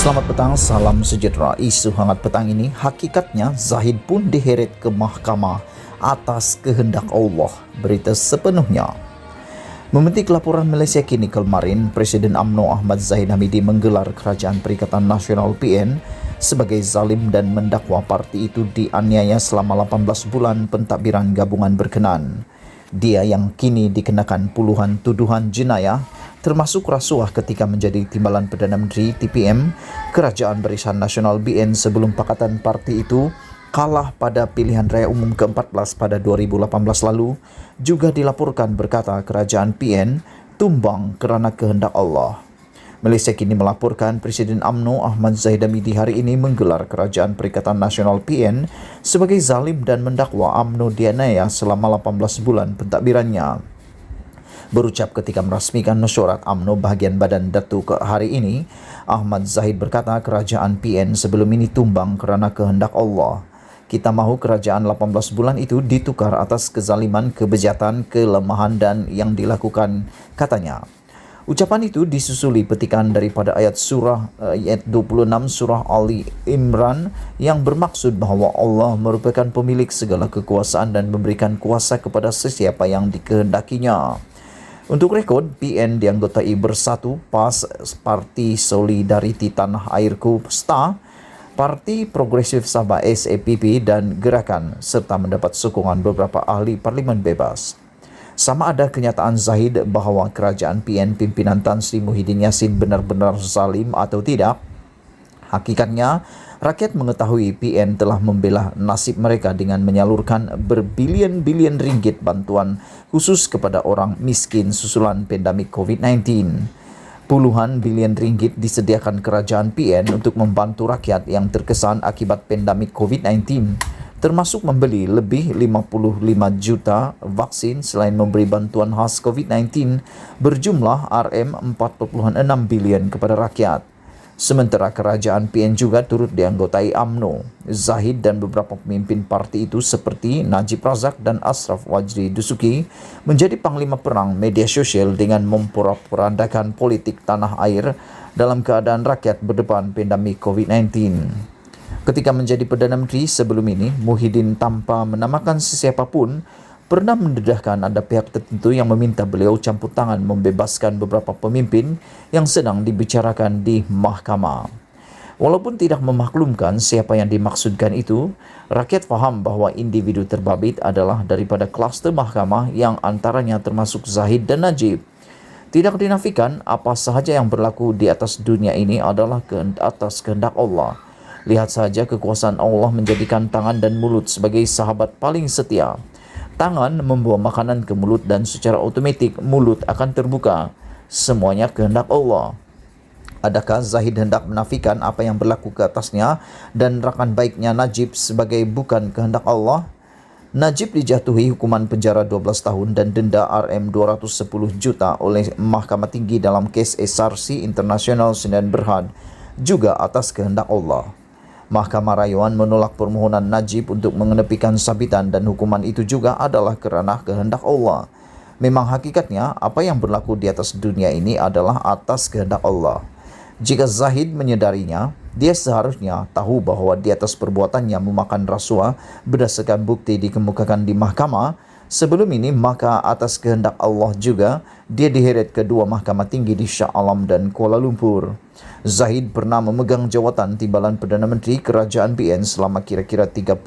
Selamat petang, salam sejahtera. Isu hangat petang ini hakikatnya Zahid pun diheret ke mahkamah atas kehendak Allah. Berita sepenuhnya. Memetik laporan Malaysia Kini kemarin, Presiden UMNO Ahmad Zahid Hamidi menggelar Kerajaan Perikatan Nasional PN sebagai zalim dan mendakwa parti itu dianiaya selama 18 bulan pentadbiran gabungan berkenan. Dia yang kini dikenakan puluhan tuduhan jenayah termasuk rasuah ketika menjadi Timbalan Perdana Menteri TPM Kerajaan Barisan Nasional BN sebelum Pakatan Parti itu kalah pada pilihan raya umum ke-14 pada 2018 lalu, juga dilaporkan berkata kerajaan PN tumbang kerana kehendak Allah. Malaysia Kini melaporkan Presiden UMNO Ahmad Zahid Hamidi hari ini menggelar Kerajaan Perikatan Nasional PN sebagai zalim dan mendakwa UMNO dianiaya selama 18 bulan pentadbirannya. Berucap ketika merasmikan mesyuarat UMNO bahagian badan Datu ke hari ini, Ahmad Zahid berkata kerajaan PN sebelum ini tumbang kerana kehendak Allah. Kita mahu kerajaan 18 bulan itu ditukar atas kezaliman, kebejatan, kelemahan dan yang dilakukan, katanya. Ucapan itu disusuli petikan daripada ayat 26 surah Ali Imran yang bermaksud bahawa Allah merupakan pemilik segala kekuasaan dan memberikan kuasa kepada sesiapa yang dikehendakinya. Untuk rekod, PN dianggotai Bersatu, PAS, Parti Solidariti Tanah Airku, STA, Parti Progresif Sabah SAPP dan Gerakan, serta mendapat sokongan beberapa ahli parlimen bebas. Sama ada kenyataan Zahid bahawa kerajaan PN pimpinan Tan Sri Muhyiddin Yassin benar-benar zalim atau tidak. Hakikatnya, rakyat mengetahui PN telah membela nasib mereka dengan menyalurkan berbilion-bilion ringgit bantuan khusus kepada orang miskin susulan pandemik COVID-19. Puluhan bilion ringgit disediakan kerajaan PN untuk membantu rakyat yang terkesan akibat pandemik COVID-19, termasuk membeli lebih 55 juta vaksin selain memberi bantuan khas COVID-19 berjumlah RM4.6 bilion kepada rakyat. Sementara kerajaan PN juga turut dianggotai UMNO. Zahid dan beberapa pemimpin parti itu seperti Najib Razak dan Ashraf Wajri Dusuki menjadi panglima perang media sosial dengan memporak-porandakan politik tanah air dalam keadaan rakyat berdepan pandemik COVID-19. Ketika menjadi Perdana Menteri sebelum ini, Muhyiddin tanpa menamakan sesiapa pun pernah mendedahkan ada pihak tertentu yang meminta beliau campur tangan membebaskan beberapa pemimpin yang sedang dibicarakan di mahkamah. Walaupun tidak memaklumkan siapa yang dimaksudkan itu, rakyat faham bahawa individu terbabit adalah daripada kluster mahkamah yang antaranya termasuk Zahid dan Najib. Tidak dinafikan apa sahaja yang berlaku di atas dunia ini adalah atas kehendak Allah. Lihat saja kekuasaan Allah menjadikan tangan dan mulut sebagai sahabat paling setia. Tangan membawa makanan ke mulut dan secara automatik mulut akan terbuka. Semuanya kehendak Allah. Adakah Zahid hendak menafikan apa yang berlaku ke atasnya dan rakan baiknya Najib sebagai bukan kehendak Allah? Najib dijatuhi hukuman penjara 12 tahun dan denda RM210 juta oleh Mahkamah Tinggi dalam kes SRC International Sdn Bhd juga atas kehendak Allah. Mahkamah Rayuan menolak permohonan Najib untuk mengenepikan sabitan dan hukuman itu juga adalah kerana kehendak Allah. Memang hakikatnya apa yang berlaku di atas dunia ini adalah atas kehendak Allah. Jika Zahid menyedarinya, dia seharusnya tahu bahawa di atas perbuatannya memakan rasuah berdasarkan bukti dikemukakan di mahkamah sebelum ini, maka atas kehendak Allah juga dia diheret ke dua mahkamah tinggi di Shah Alam dan Kuala Lumpur. Zahid pernah memegang jawatan Timbalan Perdana Menteri Kerajaan PN selama kira-kira 33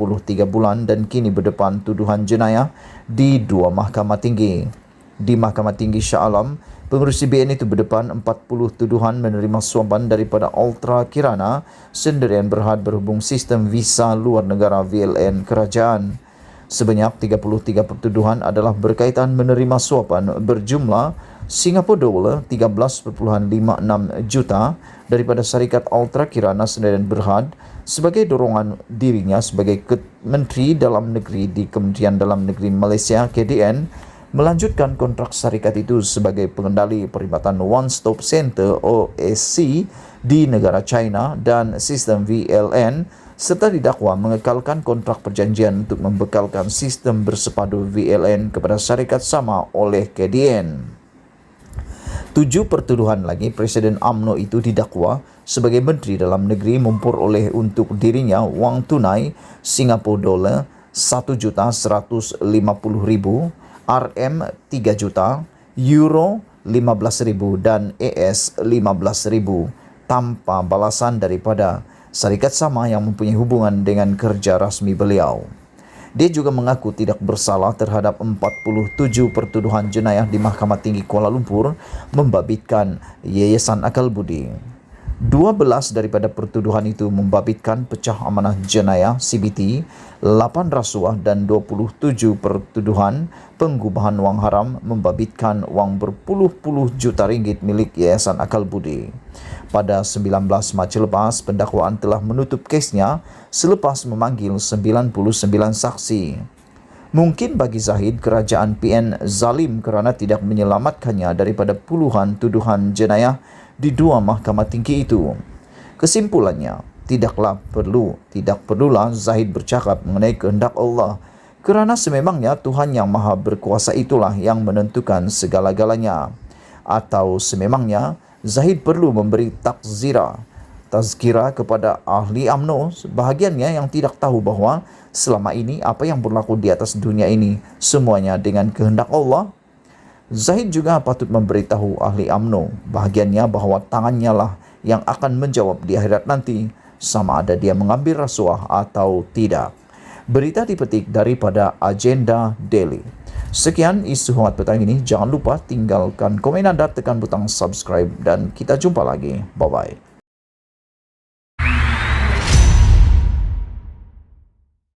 bulan dan kini berdepan tuduhan jenayah di dua mahkamah tinggi. Di Mahkamah Tinggi Shah Alam, pengerusi BN itu berdepan 40 tuduhan menerima suapan daripada Ultra Kirana Sdn Bhd berhubung sistem visa luar negara VLN kerajaan. Sebanyak 33 pertuduhan adalah berkaitan menerima suapan berjumlah Singapura $13.56 juta daripada syarikat Ultra Kirana Sdn Bhd sebagai dorongan dirinya sebagai Menteri Dalam Negeri di Kementerian Dalam Negeri Malaysia KDN melanjutkan kontrak syarikat itu sebagai pengendali perkhidmatan One Stop Center OSC di negara China dan sistem VLN, serta didakwa mengekalkan kontrak perjanjian untuk membekalkan sistem bersepadu VLN kepada syarikat sama oleh KDN. 7 pertuduhan lagi Presiden UMNO itu didakwa sebagai Menteri Dalam Negeri memperoleh untuk dirinya wang tunai Singapura dolar 1.150.000, RM 3 juta, Euro 15.000 dan AS 15.000 tanpa balasan daripada syarikat sama yang mempunyai hubungan dengan kerja rasmi beliau. Dia juga mengaku tidak bersalah terhadap 47 pertuduhan jenayah di Mahkamah Tinggi Kuala Lumpur membabitkan Yayasan Akal Budi. 12 daripada pertuduhan itu membabitkan pecah amanah jenayah CBT, 8 rasuah dan 27 pertuduhan pengubahan wang haram membabitkan wang berpuluh-puluh juta ringgit milik Yayasan Akal Budi. Pada 19 Mac lepas, pendakwaan telah menutup kesnya selepas memanggil 99 saksi. Mungkin bagi Zahid, kerajaan PN zalim kerana tidak menyelamatkannya daripada puluhan tuduhan jenayah di dua mahkamah tinggi itu. Kesimpulannya, tidak perlulah Zahid bercakap mengenai kehendak Allah, kerana sememangnya Tuhan yang Maha Berkuasa itulah yang menentukan segala-galanya. Atau sememangnya Zahid perlu memberi tazkirah kepada ahli UMNO sebahagiannya yang tidak tahu bahawa selama ini apa yang berlaku di atas dunia ini semuanya dengan kehendak Allah. Zahid juga patut memberitahu ahli UMNO bahagiannya bahawa tangannya lah yang akan menjawab di akhirat nanti sama ada dia mengambil rasuah atau tidak. Berita dipetik daripada Agenda Daily. Sekian isu hangat petang ini. Jangan lupa tinggalkan komen anda, tekan butang subscribe dan kita jumpa lagi. Bye-bye.